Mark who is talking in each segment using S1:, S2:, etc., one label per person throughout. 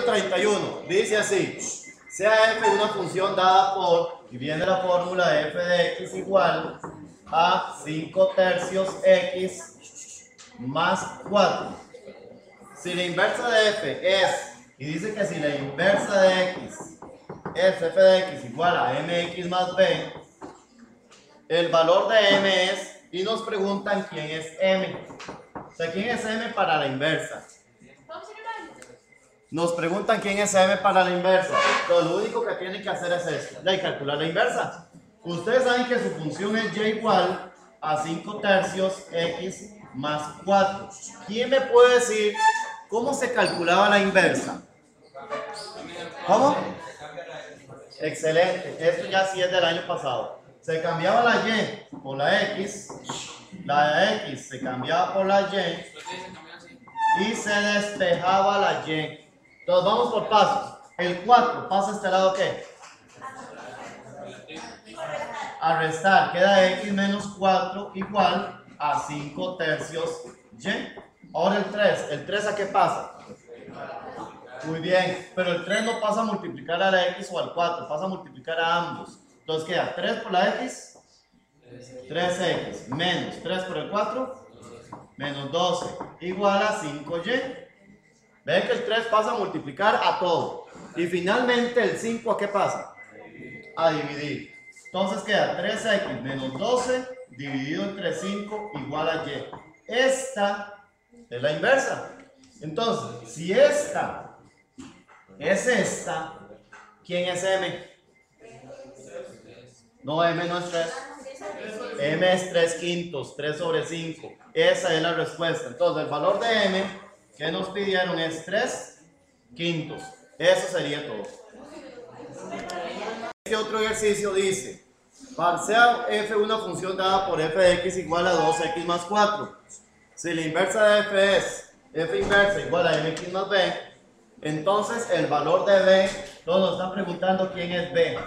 S1: Ejercicio 31. Dice así. Sea f una función dada por, y viene la fórmula de f de x igual a 5 tercios x más 4. Si la inversa de f es, y dice que si la inversa de x es f de x igual a mx más b, el valor de m es, y nos preguntan quién es m. O sea, ¿quién es m para la inversa? Nos preguntan quién es m para la inversa. Entonces, lo único que tienen que hacer es esto, calcular la inversa. Ustedes saben que su función es y igual a 5 tercios x más 4. ¿Quién me puede decir cómo se calculaba la inversa? ¿Cómo? Excelente. Esto ya sí es del año pasado. Se cambiaba la y por la x se cambiaba por la y y se despejaba la y. Entonces vamos por pasos. El 4 pasa a este lado, ¿qué? A restar. Queda x menos 4 igual a 5 tercios y. Ahora el 3 ¿a qué pasa? Muy bien, pero el 3 no pasa a multiplicar a la x o al 4, pasa a multiplicar a ambos. Entonces queda 3 por la x, 3x, menos 3 por el 4, menos 12, igual a 5y. Ven que el 3 pasa a multiplicar a todo. Y finalmente el 5 ¿a qué pasa? A dividir. Entonces queda 3x menos 12 dividido entre 5 igual a y. Esta es la inversa. Entonces, si esta es esta, ¿quién es m? No, m no es 3. M es 3 quintos, 3 sobre 5. Esa es la respuesta. Entonces, el valor de m que nos pidieron es 3 quintos. Eso sería todo. Este otro ejercicio dice, sea f una función dada por f de x igual a 2x más 4. Si la inversa de f es f inversa igual a mx más b, entonces el valor de b, todos nos están preguntando quién es b.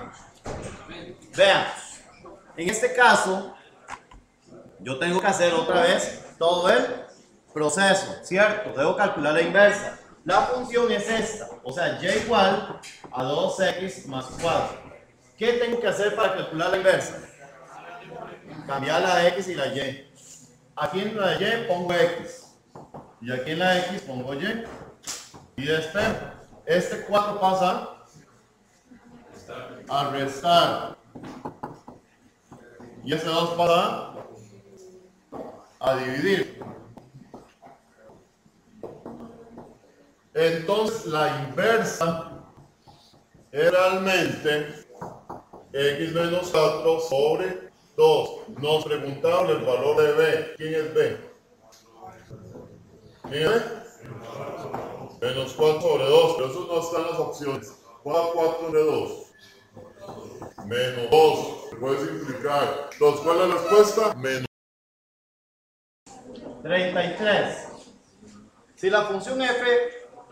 S1: Vean, en este caso, yo tengo que hacer otra vez todo el proceso, ¿cierto? Debo calcular la inversa. La función es esta, o sea, y igual a 2x más 4. ¿Qué tengo que hacer para calcular la inversa? Cambiar la x y la y. Aquí en la y pongo x, y aquí en la x pongo y. Y despejo. Este 4 pasa a restar. Y este 2 pasa a dividir. Entonces la inversa es realmente x menos 4 sobre 2. Nos preguntaron el valor de b. ¿Quién es b? ¿Quién es b? Menos 4 sobre 2, pero eso no está en las opciones. 4 sobre 2. Menos 2. Se puede simplificar. Entonces, ¿cuál es la respuesta? Menos 33. Si la función f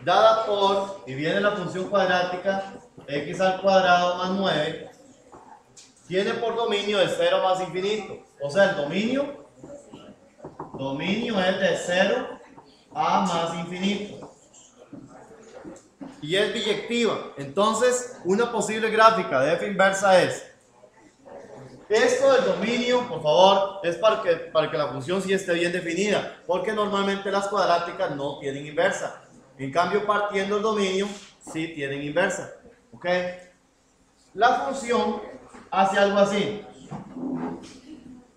S1: dada por, y viene la función cuadrática, x al cuadrado más 9, tiene por dominio de 0 más infinito. O sea, el dominio es de 0 a más infinito. Y es biyectiva. Entonces, una posible gráfica de f inversa es esto del dominio, por favor, es para que la función sí esté bien definida, porque normalmente las cuadráticas no tienen inversa. En cambio, partiendo el dominio, sí tienen inversa. ¿Ok? La función hace algo así.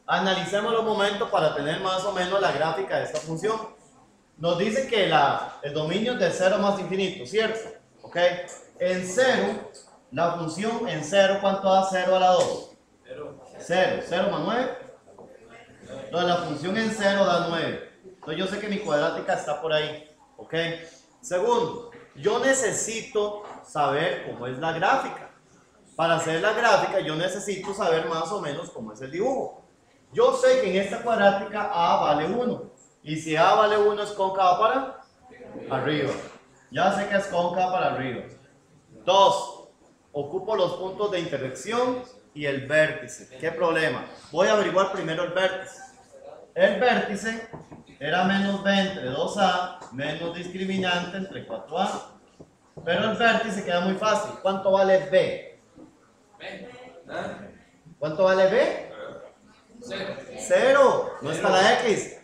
S1: Analicémoslo un momento para tener más o menos la gráfica de esta función. Nos dice que el dominio es de 0 más infinito, ¿cierto? ¿Ok? En 0, la función en 0, ¿cuánto da 0 a la 2? 0. 0 más 9. Entonces la función en 0 da 9. Entonces yo sé que mi cuadrática está por ahí. ¿Ok? Segundo, yo necesito saber cómo es la gráfica. Para hacer la gráfica yo necesito saber más o menos cómo es el dibujo. Yo sé que en esta cuadrática A vale 1. Y si A vale 1 es cóncava para arriba. Ya sé que es cóncava para arriba. 2. Ocupo los puntos de intersección y el vértice. ¿Qué problema? Voy a averiguar primero el vértice. El vértice era menos b entre 2a menos discriminante entre 4a. Pero el vértice queda muy fácil. ¿Cuánto vale B? ¿Cuánto vale B? 0. No está la X.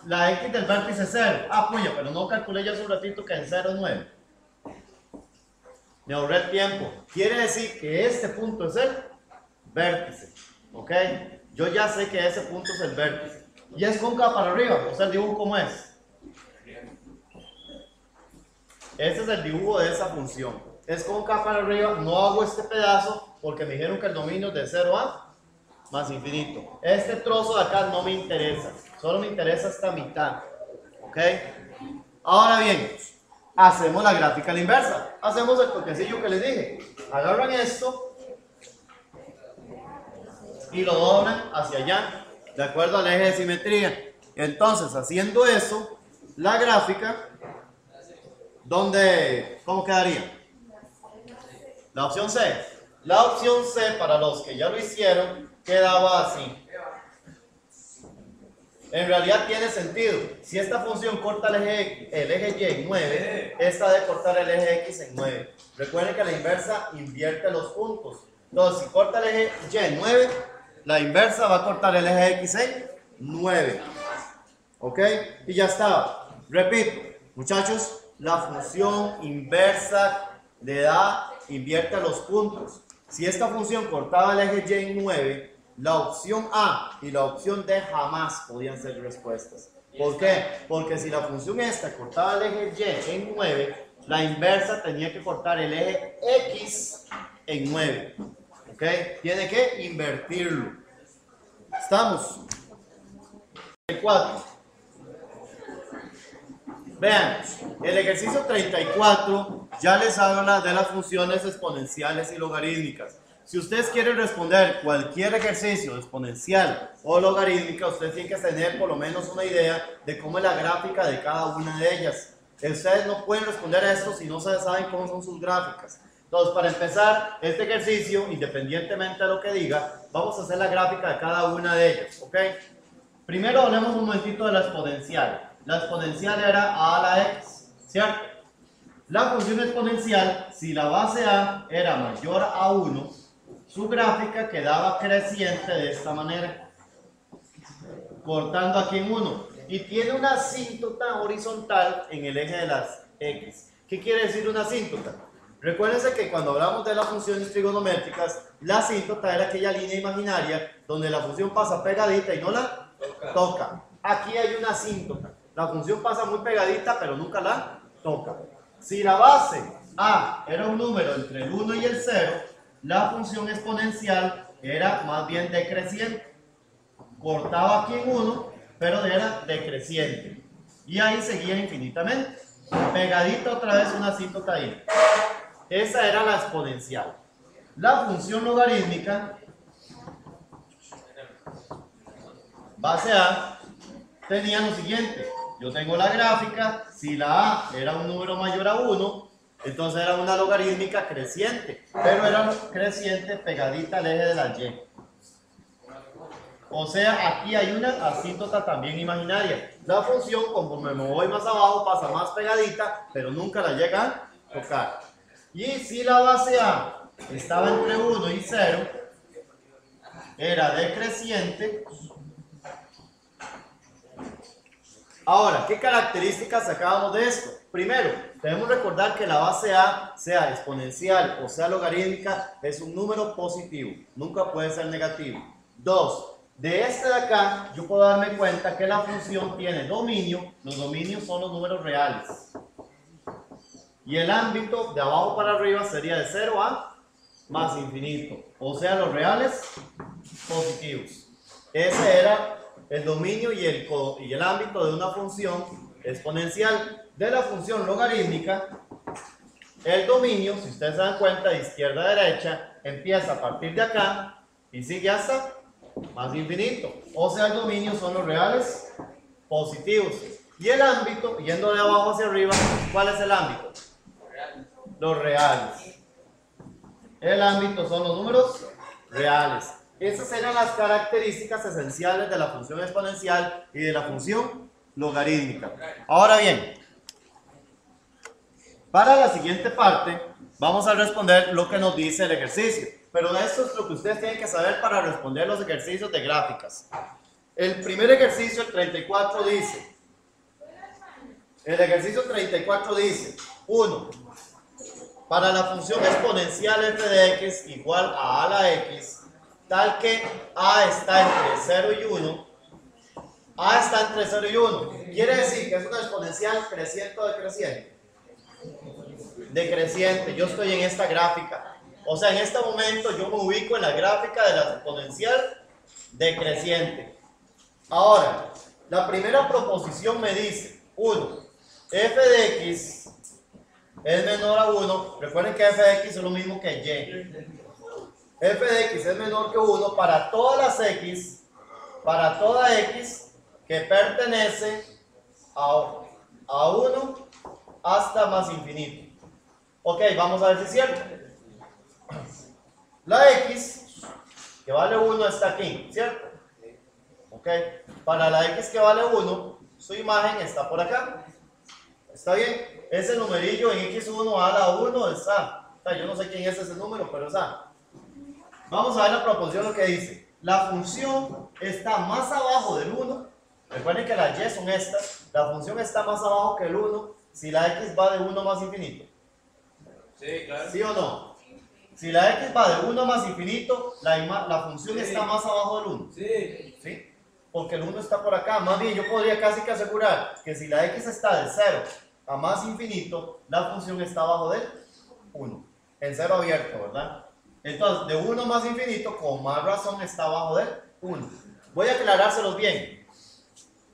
S1: La X del vértice es 0. Ah, puya, pero no calculé yo hace un ratito que en 0 es 9. Me ahorré el tiempo. Quiere decir que este punto es el vértice. ¿Ok? Yo ya sé que ese punto es el vértice. Y es cóncavo para arriba. O sea, el dibujo, ¿cómo es? Este es el dibujo de esa función. Es cóncavo para arriba. No hago este pedazo porque me dijeron que el dominio es de 0 a más infinito. Este trozo de acá no me interesa. Solo me interesa esta mitad. ¿Ok? Ahora bien, hacemos la gráfica a la inversa. Hacemos el toquecillo que les dije. Agarran esto y lo doblan hacia allá, de acuerdo al eje de simetría. Entonces, haciendo eso, la gráfica, ¿cómo quedaría? La opción C. La opción C, para los que ya lo hicieron, quedaba así. En realidad tiene sentido. Si esta función corta el eje Y en 9, esta debe cortar el eje X en 9. Recuerden que la inversa invierte los puntos. Entonces, si corta el eje Y en 9, la inversa va a cortar el eje X en 9. ¿Ok? Y ya está. Repito, muchachos, la función inversa invierte los puntos. Si esta función cortaba el eje Y en 9, la opción A y la opción D jamás podían ser respuestas. ¿Por qué? Porque si la función esta cortaba el eje Y en 9, la inversa tenía que cortar el eje X en 9. ¿Ok? Tiene que invertirlo. ¿Estamos? 34. Vean, el ejercicio 34 ya les habla de las funciones exponenciales y logarítmicas. Si ustedes quieren responder cualquier ejercicio exponencial o logarítmica, ustedes tienen que tener por lo menos una idea de cómo es la gráfica de cada una de ellas. Ustedes no pueden responder a esto si no saben cómo son sus gráficas. Entonces, para empezar este ejercicio, independientemente de lo que diga, vamos a hacer la gráfica de cada una de ellas, ¿ok? Primero hablemos un momentito de la exponencial. La exponencial era a a la x, ¿cierto? La función exponencial, si la base a era mayor a 1, su gráfica quedaba creciente de esta manera, cortando aquí en 1. Y tiene una asíntota horizontal en el eje de las x. ¿Qué quiere decir una asíntota? Recuérdense que cuando hablamos de las funciones trigonométricas, la asíntota era aquella línea imaginaria donde la función pasa pegadita y no la toca. Aquí hay una asíntota. La función pasa muy pegadita, pero nunca la toca. Si la base a era un número entre el 1 y el 0, la función exponencial era más bien decreciente. Cortaba aquí en 1, pero era decreciente. Y ahí seguía infinitamente. Pegadita otra vez una asíntota ahí. Esa era la exponencial. La función logarítmica, base a, tenía lo siguiente. Yo tengo la gráfica, si la a era un número mayor a 1, entonces era una logarítmica creciente, pero era creciente pegadita al eje de la y. O sea, aquí hay una asíntota también imaginaria. La función, conforme me voy más abajo, pasa más pegadita, pero nunca la llega a tocar. Y si la base a estaba entre 1 y 0, era decreciente. Ahora, ¿qué características sacábamos de esto? Primero, debemos recordar que la base a, sea exponencial o sea logarítmica, es un número positivo, nunca puede ser negativo. 2, de este de acá, yo puedo darme cuenta que la función tiene dominio, los dominios son los números reales. Y el ámbito de abajo para arriba sería de 0 a más infinito, o sea, los reales positivos. Ese era el dominio y el ámbito de una función exponencial. De la función logarítmica, el dominio, si ustedes se dan cuenta, de izquierda a derecha, empieza a partir de acá y sigue hasta más infinito. O sea, el dominio son los reales positivos. Y el ámbito, yendo de abajo hacia arriba, ¿cuál es el ámbito? Los reales. El ámbito son los números reales. Esas eran las características esenciales de la función exponencial y de la función logarítmica. Ahora bien, Para la siguiente parte, vamos a responder lo que nos dice el ejercicio. Pero esto es lo que ustedes tienen que saber para responder los ejercicios de gráficas. El primer ejercicio, el 34, dice... El ejercicio 34 dice, 1. Para la función exponencial f de x igual a la x, tal que a está entre 0 y 1, a está entre 0 y 1. Quiere decir que es una exponencial creciente o decreciente. Decreciente. Yo estoy en esta gráfica. O sea, en este momento yo me ubico en la gráfica de la exponencial decreciente. Ahora, la primera proposición me dice, 1. F de x es menor a 1. Recuerden que f de x es lo mismo que y. F de x es menor que 1 para todas las x, para toda x que pertenece a 1 hasta más infinito. Ok, vamos a ver si es cierto. La x que vale 1 está aquí, ¿cierto? Ok, para la x que vale 1, su imagen está por acá. ¿Está bien? Ese numerillo en x1 a la 1 está. O sea, yo no sé quién es ese número, pero está. Vamos a ver la proposición, lo que dice. La función está más abajo del 1. Recuerden que las y son estas. La función está más abajo que el 1 si la x va de 1 más infinito.
S2: Sí, claro.
S1: ¿Sí o no? Si la x va de 1 más infinito, la función está más abajo del 1.
S2: Sí.
S1: ¿Sí? Porque el 1 está por acá. Más bien, yo podría casi que asegurar que si la x está de 0 a más infinito, la función está abajo del 1. En 0 abierto, ¿verdad? Entonces, de 1 más infinito, con más razón está abajo del 1. Voy a aclarárselos bien.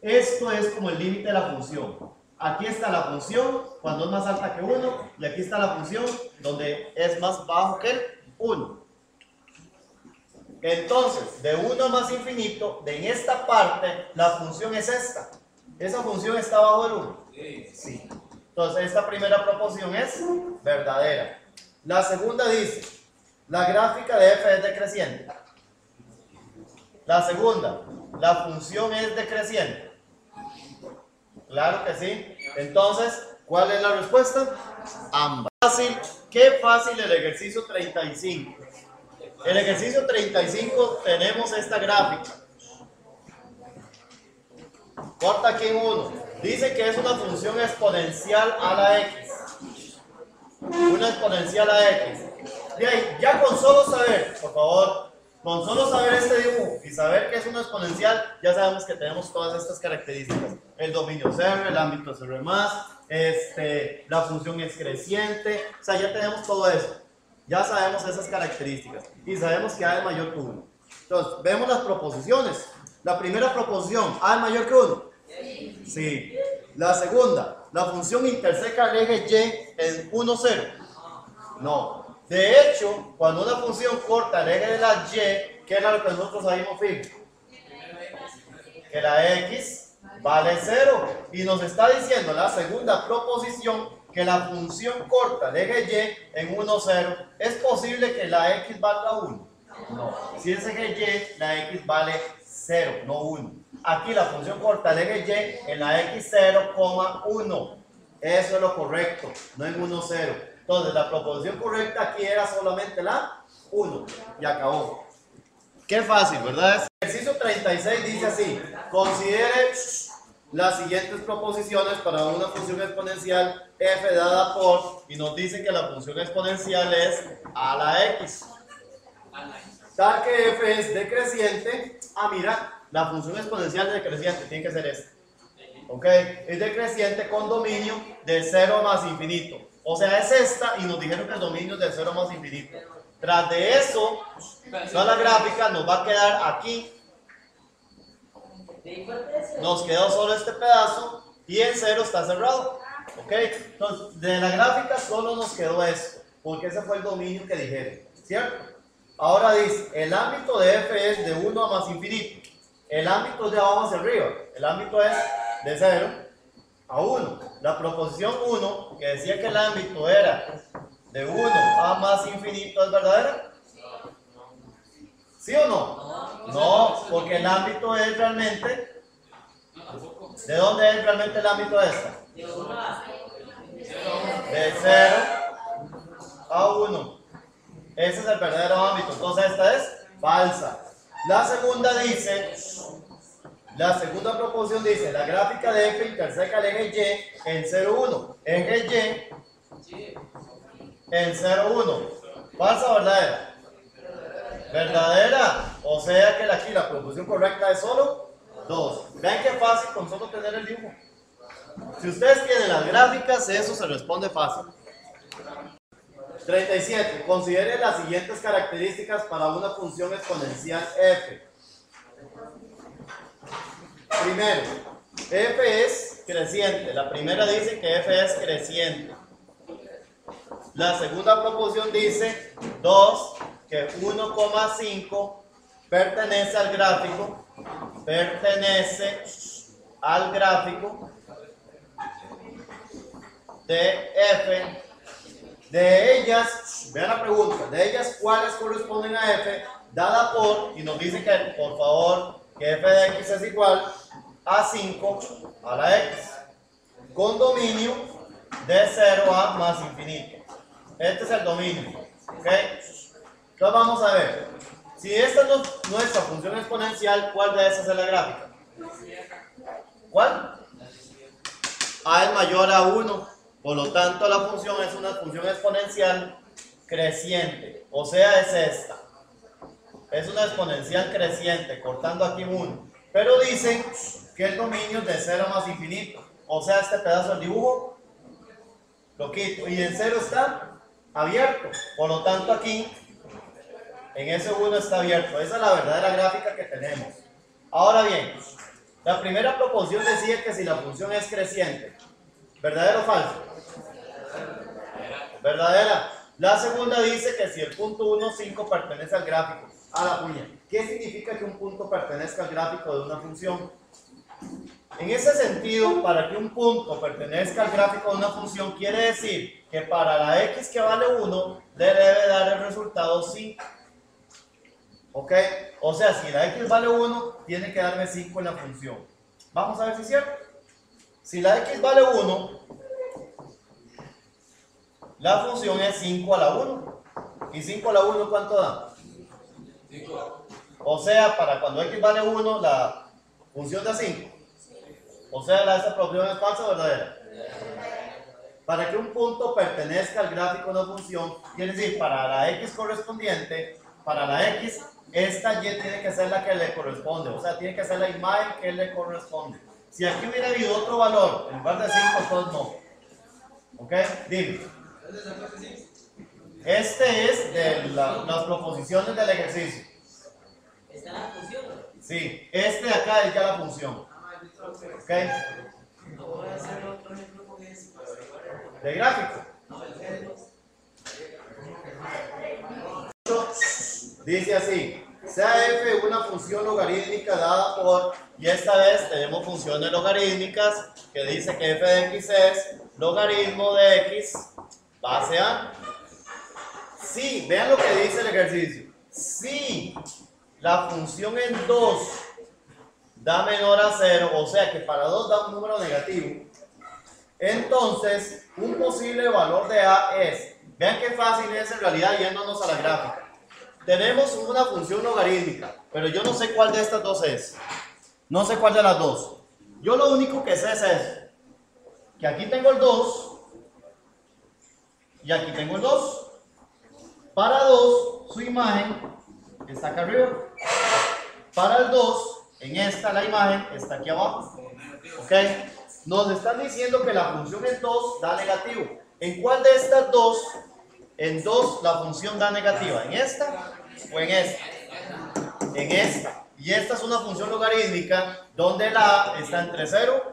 S1: Esto es como el límite de la función. Aquí está la función cuando es más alta que 1, y aquí está la función donde es más bajo que el 1. Entonces, de 1 más infinito, en esta parte, la función es esta. ¿Esa función está abajo del 1? Sí. Entonces, esta primera proposición es verdadera. La segunda dice, la gráfica de f es decreciente. La segunda, la función es decreciente. Claro que sí. Entonces, ¿cuál es la respuesta? Ambas. Fácil. Qué fácil el ejercicio 35. El ejercicio 35 tenemos esta gráfica. Corta aquí en 1. Dice que es una función exponencial a la x. Una exponencial a x. Bien, ya con solo saber, por favor, con solo saber este dibujo y saber que es una exponencial, ya sabemos que tenemos todas estas características. El dominio es R, el ámbito es R+, la función es creciente, o sea, ya tenemos todo eso. Ya sabemos esas características y sabemos que A es mayor que 1. Entonces, vemos las proposiciones. La primera proposición, A es mayor que 1. Sí. La segunda, la función interseca el eje Y en 1, 0. No. De hecho, cuando una función corta el eje de la Y, ¿qué era lo que nosotros habíamos visto? Que la X vale 0. Y nos está diciendo la segunda proposición que la función corta el eje Y en 1, 0. ¿Es posible que la X valga 1? No. Si es eje Y, la X vale 0, no 1. Aquí la función corta el eje Y en la X 0,1. Eso es lo correcto, no en 1, 0. Entonces, la proposición correcta aquí era solamente la 1. Y acabó. Qué fácil, ¿verdad? El ejercicio 36 dice así. Considere las siguientes proposiciones para una función exponencial f dada por, y nos dice que la función exponencial es a la x. Tal que f es decreciente. Ah, mira, la función exponencial es decreciente, tiene que ser esta. ¿Ok? Es decreciente con dominio de 0 más infinito. O sea, es esta y nos dijeron que el dominio es de 0 más infinito. Tras de eso, toda la gráfica nos va a quedar aquí. Nos quedó solo este pedazo y en 0 está cerrado. ¿Ok? Entonces, de la gráfica solo nos quedó esto, porque ese fue el dominio que dijeron. ¿Cierto? Ahora dice, el ámbito de f es de 1 a más infinito. El ámbito es de abajo hacia arriba. El ámbito es de 0 a 1. La proposición 1, que decía que el ámbito era de 1 a más infinito, ¿es verdadera? ¿Sí o no? No, porque el ámbito es realmente... ¿De dónde es realmente el ámbito de esta? De 0 a 1. Ese es el verdadero ámbito. Entonces esta es falsa. La segunda dice, la segunda proposición dice, la gráfica de f interseca el eje y en 0, 1. Eje y en 0, 1. ¿Falsa o verdadera? Verdadera. O sea que aquí la proposición correcta es solo 2. Vean qué fácil con solo tener el dibujo. Si ustedes tienen las gráficas, eso se responde fácil. 37. Considere las siguientes características para una función exponencial f. Primero, f es creciente. La primera dice que f es creciente. La segunda proposición dice 2, que 1,5 pertenece al gráfico. De f. De ellas, vean la pregunta, de ellas cuáles corresponden a f, dada por, y nos dice que por favor que f de x es igual a 5 a la x, con dominio de 0 a más infinito. Este es el dominio, ¿ok? Entonces vamos a ver, si esta es nuestra función exponencial, ¿cuál de esas es la gráfica? ¿Cuál? A es mayor a 1. Por lo tanto, la función es una función exponencial creciente. O sea, es esta. Es una exponencial creciente, cortando aquí 1. Pero dicen que el dominio es de 0 más infinito. O sea, este pedazo del dibujo lo quito. Y en 0 está abierto. Por lo tanto, aquí, en ese 1 está abierto. Esa es la verdadera gráfica que tenemos. Ahora bien, la primera proposición decía que si la función es creciente, ¿verdadero o falso? Verdadera. La segunda dice que si el punto 1, 5 pertenece al gráfico. A la puña. ¿Qué significa que un punto pertenezca al gráfico de una función? En ese sentido, para que un punto pertenezca al gráfico de una función, quiere decir que para la x que vale 1, le debe dar el resultado 5. ¿Ok? O sea, si la x vale 1, tiene que darme 5 en la función. Vamos a ver si es cierto. Si la x vale 1, la función es 5 a la 1. ¿Y 5 a la 1 cuánto da?
S2: 5.
S1: O sea, para cuando x vale 1, la función da 5. O sea, esa proposición es falsa o verdadera. Para que un punto pertenezca al gráfico de una función, quiere decir, para la x correspondiente, para la x, esta y tiene que ser la que le corresponde. O sea, tiene que ser la imagen que le corresponde. Si aquí hubiera habido otro valor, en lugar de 5, entonces no. ¿Ok? Dime. Este es de las proposiciones del ejercicio.
S3: ¿Está la función?
S1: Sí, este de acá es ya la función. ¿Ok?
S3: Voy a hacer otro ejemplo con eso.
S1: De gráfico. Dice así, sea f una función logarítmica dada por, y esta vez tenemos funciones logarítmicas que dice que f de x es logaritmo de x base a. Sí, vean lo que dice el ejercicio. Si la función en 2 da menor a 0, o sea que para 2 da un número negativo, entonces un posible valor de a es, vean qué fácil es en realidad yéndonos a la gráfica. Tenemos una función logarítmica, pero yo no sé cuál de estas dos es. No sé cuál de las dos. Yo lo único que sé es eso. Que aquí tengo el 2 y aquí tengo el 2. Para 2, su imagen está acá arriba. Para el 2, en esta la imagen está aquí abajo. ¿Ok? Nos están diciendo que la función en 2 da negativo. ¿En cuál de estas dos? En 2 la función da negativa. ¿En esta o en esta? En esta. Y esta es una función logarítmica donde la a está entre 0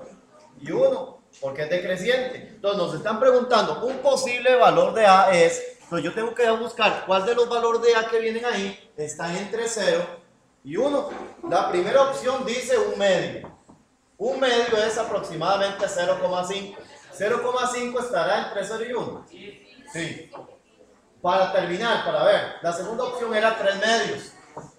S1: y 1, porque es decreciente. Entonces nos están preguntando, un posible valor de a es, pues yo tengo que buscar cuál de los valores de a que vienen ahí están entre 0 y 1. La primera opción dice un medio. Un medio es aproximadamente 0,5. 0,5 estará entre 0 y 1. Sí. Para terminar, para ver, la segunda opción era 3 medios.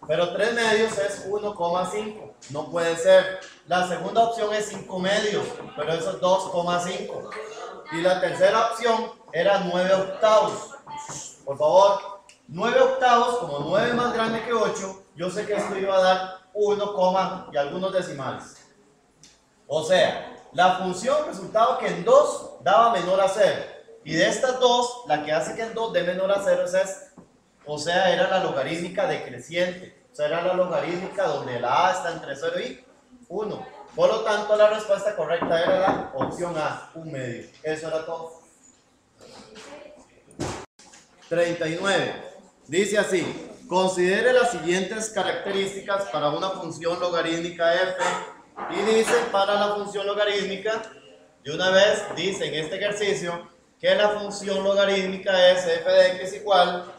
S1: Pero 3 medios es 1,5. No puede ser. La segunda opción es 5 medios, pero eso es 2,5. Y la tercera opción era 9 octavos. Por favor, 9 octavos, como 9 es más grande que 8, yo sé que esto iba a dar 1, y algunos decimales. O sea, la función resultado que en 2 daba menor a 0. Y de estas dos, la que hace que en 2 dé menor a 0 es esta. O sea, era la logarítmica decreciente. O sea, era la logarítmica donde la a está entre 0 y 1. Por lo tanto, la respuesta correcta era la opción A, 1/2. Eso era todo. 39. Dice así: considere las siguientes características para una función logarítmica f. Y dice, para la función logarítmica, de una vez dice en este ejercicio que la función logarítmica es f de x igual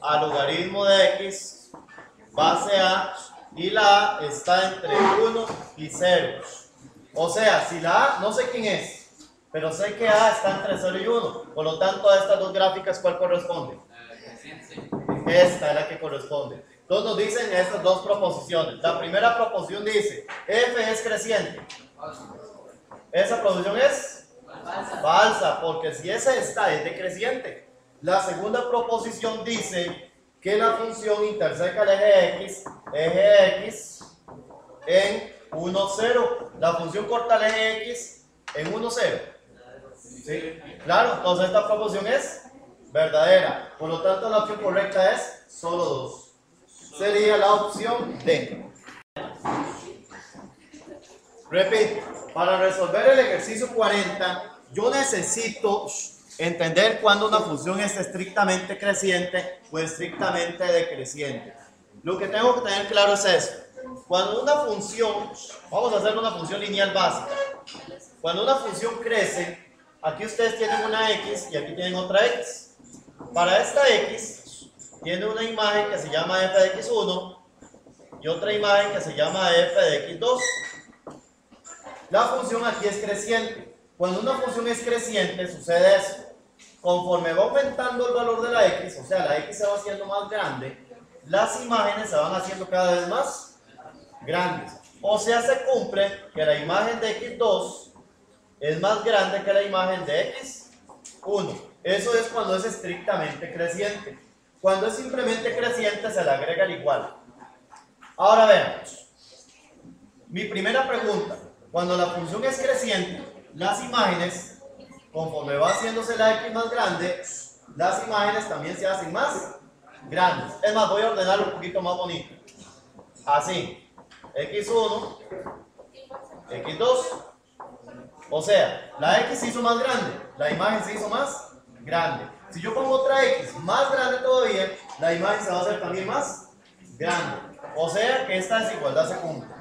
S1: a logaritmo de x base a, y la a está entre 1 y 0. O sea, si la a, no sé quién es, pero sé que a está entre 0 y 1. Por lo tanto, a estas dos gráficas, ¿cuál corresponde? Esta es la que corresponde. Entonces nos dicen estas dos proposiciones. La primera proposición dice, f es creciente. Esa proposición es falsa, porque si esa está es decreciente. La segunda proposición dice que la función interseca el eje x en 1, 0. La función corta el eje x en 1, 0. ¿Sí? Claro, entonces esta proposición es verdadera. Por lo tanto, la opción correcta es solo 2. Sería la opción D. Repito, para resolver el ejercicio 40, yo necesito entender cuando una función es estrictamente creciente o estrictamente decreciente. Lo que tengo que tener claro es eso. Cuando una función, vamos a hacer una función lineal básica. Cuando una función crece, aquí ustedes tienen una x y aquí tienen otra x. Para esta x, tiene una imagen que se llama f de x1 y otra imagen que se llama f de x2. La función aquí es creciente. Cuando una función es creciente, sucede eso. Conforme va aumentando el valor de la x, o sea, la x se va haciendo más grande, las imágenes se van haciendo cada vez más grandes. O sea, se cumple que la imagen de x2 es más grande que la imagen de x1. Eso es cuando es estrictamente creciente. Cuando es simplemente creciente, se le agrega el igual. Ahora veamos. Mi primera pregunta. Cuando la función es creciente, las imágenes, conforme va haciéndose la x más grande, las imágenes también se hacen más grandes. Es más, voy a ordenarlo un poquito más bonito. Así. x1, x2. O sea, la x se hizo más grande, la imagen se hizo más grande. Si yo pongo otra x más grande todavía, la imagen se va a hacer también más grande. O sea que esta desigualdad se cumple.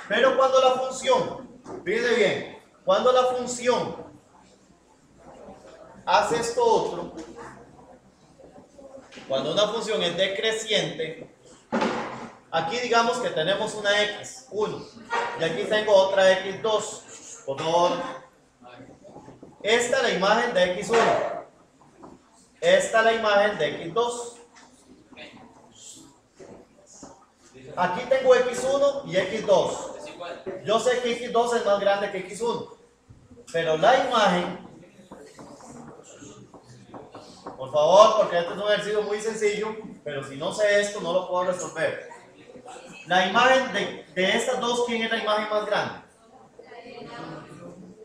S1: Pero cuando la función, fíjense bien, cuando la función hace esto otro, cuando una función es decreciente, aquí digamos que tenemos una x1 y aquí tengo otra x2. Por favor, esta es la imagen de x1, esta es la imagen de x2. Aquí tengo x1 y x2. Yo sé que x2 es más grande que x1, pero la imagen, por favor, porque este es un ejercicio muy sencillo, pero si no sé esto no lo puedo resolver. La imagen de estas dos, ¿quién es la imagen más grande?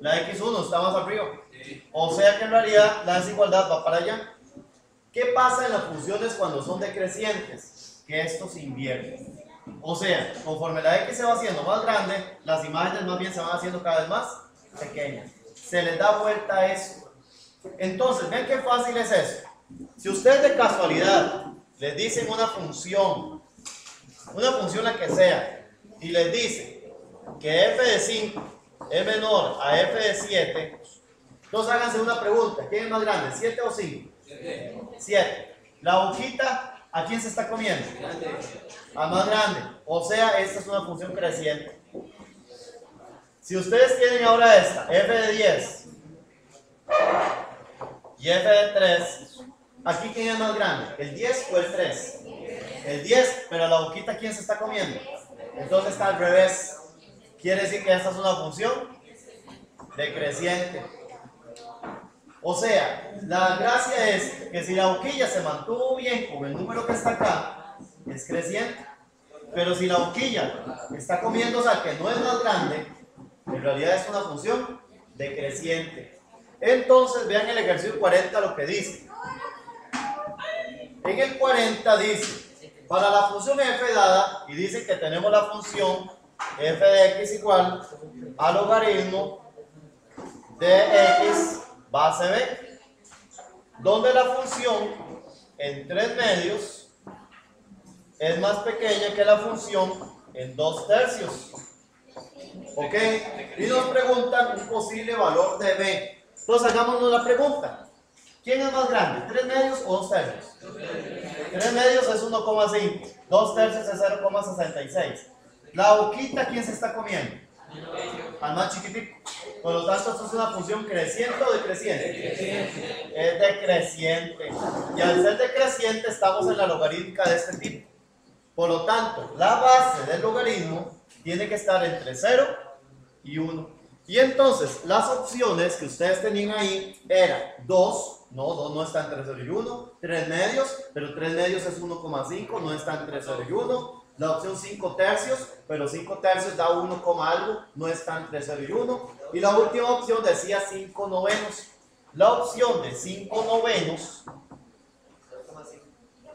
S1: La x1 está más arriba. O sea que en realidad la desigualdad va para allá. ¿Qué pasa en las funciones cuando son decrecientes? Que esto se invierte. O sea, conforme la x se va haciendo más grande, las imágenes más bien se van haciendo cada vez más pequeñas. Se les da vuelta a eso. Entonces, ven qué fácil es eso. Si ustedes de casualidad les dicen una función la que sea, y les dicen que f de 5 es menor a f de 7, entonces háganse una pregunta: ¿quién es más grande, 7 o 5? 7. La hojita, ¿a quién se está comiendo? A más grande. O sea, esta es una función creciente. Si ustedes tienen ahora esta, f de 10 y f de 3, ¿aquí quién es más grande? ¿El 10 o el 3? El 10, pero la boquita, ¿quién se está comiendo? Entonces está al revés. Quiere decir que esta es una función decreciente. O sea, la gracia es que si la boquilla se mantuvo bien con el número que está acá, es creciente. Pero si la boquilla está comiendo sal que no es más grande, en realidad es una función decreciente. Entonces vean el ejercicio 40 lo que dice. En el 40 dice, para la función f dada, y dice que tenemos la función f de x igual a logaritmo de x base b, donde la función en 3 medios es más pequeña que la función en 2 tercios. ¿Ok? Y nos preguntan un posible valor de b. Entonces hagámonos la pregunta. ¿Quién es más grande? ¿3 medios o 2 tercios? 3 medios es 1,5. 2 tercios es 0,66. La boquita, ¿quién se está comiendo? Al más chiquitico. Por lo tanto, esto es una función creciente o decreciente. Es decreciente. Y al ser decreciente, estamos en la logarítmica de este tipo. Por lo tanto, la base del logaritmo tiene que estar entre 0 y 1. Y entonces, las opciones que ustedes tenían ahí eran 2. No, 2 no está entre 0 y 1. 3 medios, pero 3 medios es 1,5, no está entre 0 y 1. La opción 5 tercios, pero 5 tercios da 1, algo, no está entre 0 y 1. Y la última opción decía 5 novenos. La opción de 5 novenos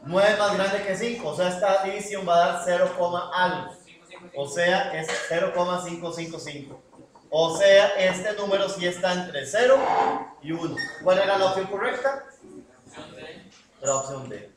S1: no es más grande que 5, o sea, esta división va a dar 0, algo. O sea, es 0,555. O sea, este número sí está entre 0 y 1. ¿Cuál era la opción correcta? La opción D.